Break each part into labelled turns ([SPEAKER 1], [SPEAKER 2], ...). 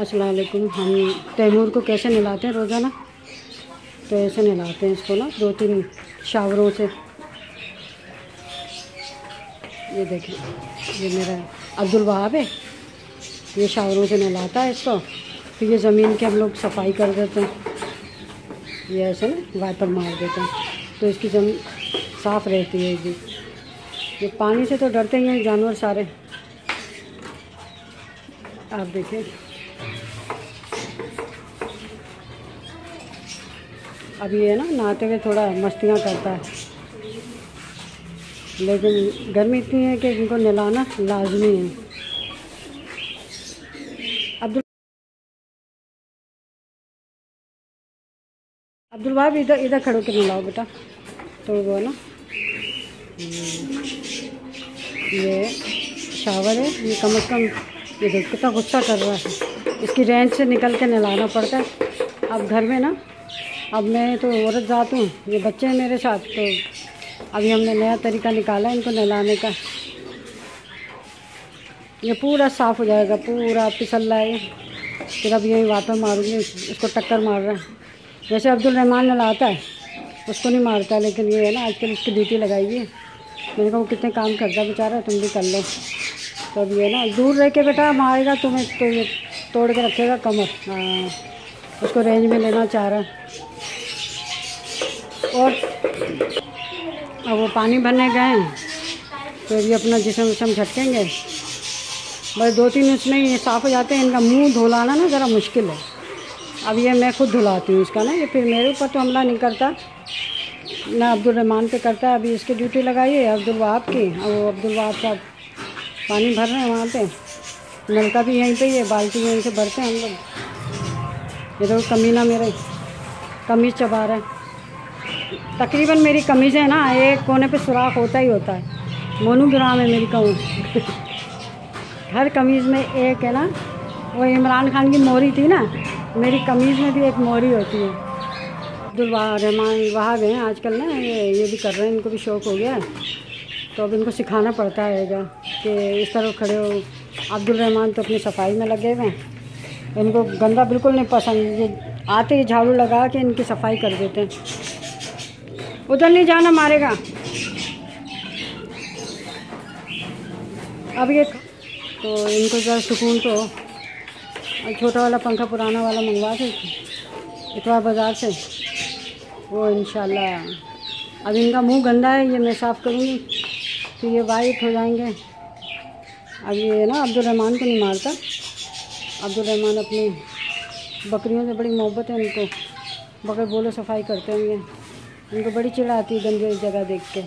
[SPEAKER 1] अस्सलाम वालेकुम। हम तैमूर को कैसे नहलाते हैं रोज़ाना, तो ऐसे नहलाते हैं इसको ना 2-3 शावरों से। ये देखें, ये मेरा अब्दुल वहाब है, ये शावरों से नहलाता है इसको। फिर ये ज़मीन के हम लोग सफाई कर देते हैं, ये ऐसे ना वाइपर मार देते हैं तो इसकी ज़मीन साफ़ रहती है। ये पानी से तो डरते ही हैं जानवर सारे। आप देखिए, अब ये ना नहाते हुए थोड़ा मस्तियाँ करता है, लेकिन गर्मी इतनी है कि इनको नहलाना लाजमी है। अब्दुल वहाब इधर खड़ो के नहलाओ बेटा। तो वो ना ये शावर है, ये कम से कम ये देखो कितना गुस्सा कर रहा है। इसकी रेंज से निकल के नहलाना पड़ता है। अब घर में ना, अब मैं तो औरत जात हूँ, ये बच्चे हैं मेरे साथ, तो अभी हमने नया तरीका निकाला है इनको नहलाने का। ये पूरा साफ़ हो जाएगा, पूरा फिसल रहा है। फिर अब यही वापस मारूंगी, इसको टक्कर मार रहा है। जैसे अब्दुल रहमान नहलाता है उसको नहीं मारता, लेकिन ये है ना आजकल इसकी ड्यूटी लगाई है। मैंने कहा वो कितने काम करता है बेचारा, तुम भी कर लो। तो अब ये ना दूर रह के बेटा मारेगा तुम्हें तो ये तोड़ के रखेगा कमर। हाँ, उसको रेंज में लेना चाह रहा है। और अब वो पानी भरने गए हैं तो ये अपना जिस्म विस्म झटकेंगे, बस 2-3 उसमें ये साफ़ हो जाते हैं। इनका मुंह धुलाना ना ज़रा मुश्किल है। अब ये मैं खुद धुलाती हूँ इसका ना, ये फिर मेरे ऊपर तो हमला नहीं करता ना, अब्दुल रहमान पे करता है। अभी इसकी ड्यूटी लगाई है अब्दुल वहाब की, और वो अब्दुल वहाब साहब पानी भर रहे हैं वहाँ पे। नलका भी यहीं पे ही है, बाल्टी यहीं से भरते हैं हम लोग। ये तो कमीना मेरे कमीज़ चबा रहा है। तकरीबन मेरी कमीज़ है ना, एक कोने पे सुराख होता ही होता है। मोनोग्राम है मेरी कहूँ हर कमीज़ में एक है ना। वो इमरान खान की मोरी थी ना, मेरी कमीज़ में भी एक मोरी होती है। अब्दुल रहमान वहाब हैं आजकल ना, ये भी कर रहे हैं, इनको भी शौक़ हो गया है। तो अब इनको सिखाना पड़ता है कि इस तरह खड़े हो। अब्दुल रहमान तो अपनी सफाई में लगे हुए हैं, इनको गंदा बिल्कुल नहीं पसंद। ये आते ही झाड़ू लगा के इनकी सफाई कर देते हैं। उधर नहीं जाना, मारेगा। अब ये तो इनको ज़रा सुकून तो, छोटा वाला पंखा पुराना वाला मंगवा के इतवार बाज़ार से, वो इंशाल्लाह। अब इनका मुंह गंदा है, ये मैं साफ़ करूँगी, फिर ये वाइट हो जाएंगे। अब ये ना अब्दुल रहमान को नहीं मारता। अब्दुल रहमान अपनी बकरियों से बड़ी मोहब्बत है इनको, बगैर बोले सफाई करते होंगे। इनको बड़ी चिढ़ आती है गंदी जगह देख के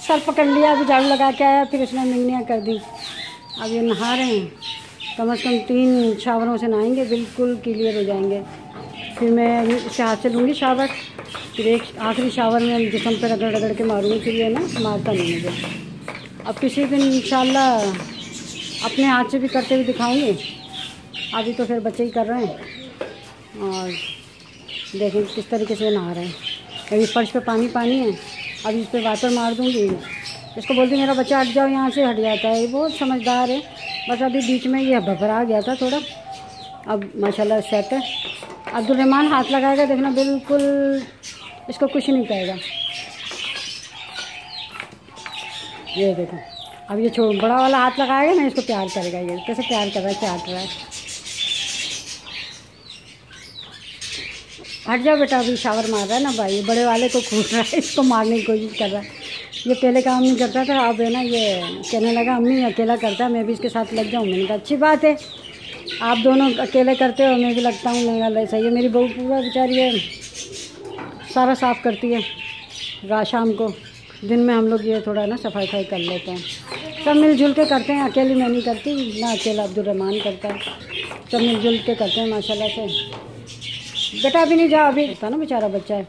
[SPEAKER 1] सर पकड़ लिया, अभी झाड़ू लगा के आया, फिर उसने मिंगनियाँ कर दी। अब ये नहा रहे हैं, कम से कम 3 शावरों से नहाएंगे, बिल्कुल क्लियर हो जाएंगे। फिर मैं इसके हाथ से लूँगी शावर, फिर एक आखिरी शावर में जिस्म पर रगड़ रगड़ के मारूँगी, फिर ये ना मारता नहीं मुझे। अब किसी दिन इंशाल्लाह अपने हाथ से भी करते हुए दिखाऊंगी। अभी तो फिर बच्चे ही कर रहे हैं, और देखें किस तरीके से नहा रहे हैं। अभी फर्श पे पानी है, अभी इस पर वाटर मार दूँगी। इसको बोलती मेरा बच्चा हट जाओ यहाँ से, हट जाता है। ये बहुत समझदार है, बस अभी बीच में ये घबरा गया था थोड़ा, अब माशाल्लाह सेट है। अब्दुल रहमान हाथ लगाएगा, देखना बिल्कुल इसको कुछ नहीं कहेगा। ये देखो, अब ये बड़ा वाला हाथ लगाएगा ना, इसको प्यार करेगा। ये कैसे प्यार कर रहा है, क्या हट रहा है। हट जाओ बेटा, अभी शावर मार रहा है ना भाई, बड़े वाले को खूट रहा है, इसको मारने की कोशिश कर रहा है। ये पहले काम नहीं करता था, अब है ना ये कहने लगा अम्मी अकेला करता है, मैं भी इसके साथ लग जाऊँ। मैंने कहा अच्छी बात है, आप दोनों अकेले करते हो, मैं भी लगता हूँ। मैंने कहा सही है। मेरी बहू पूरा बेचारी है, सारा साफ़ करती है रात शाम को। दिन में हम लोग ये थोड़ा ना सफाई कर लेते हैं, सब मिलजुल के करते हैं। अकेली मैं नहीं करती ना, अकेला अब्दुल रहमान करता है, सब मिलजुल के करते हैं माशाल्लाह से। बेटा अभी नहीं जा, अभी था ना बेचारा बच्चा है।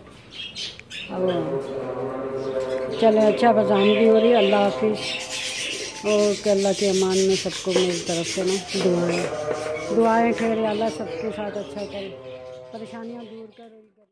[SPEAKER 1] अब चले, अच्छा बजान भी हो रही है। अल्लाह हाफिज़। और अल्लाह के अमान में सबको मेरी तरफ से ना दुआएं खैर, अल्लाह सबके साथ अच्छा करे, परेशानियाँ दूर करे।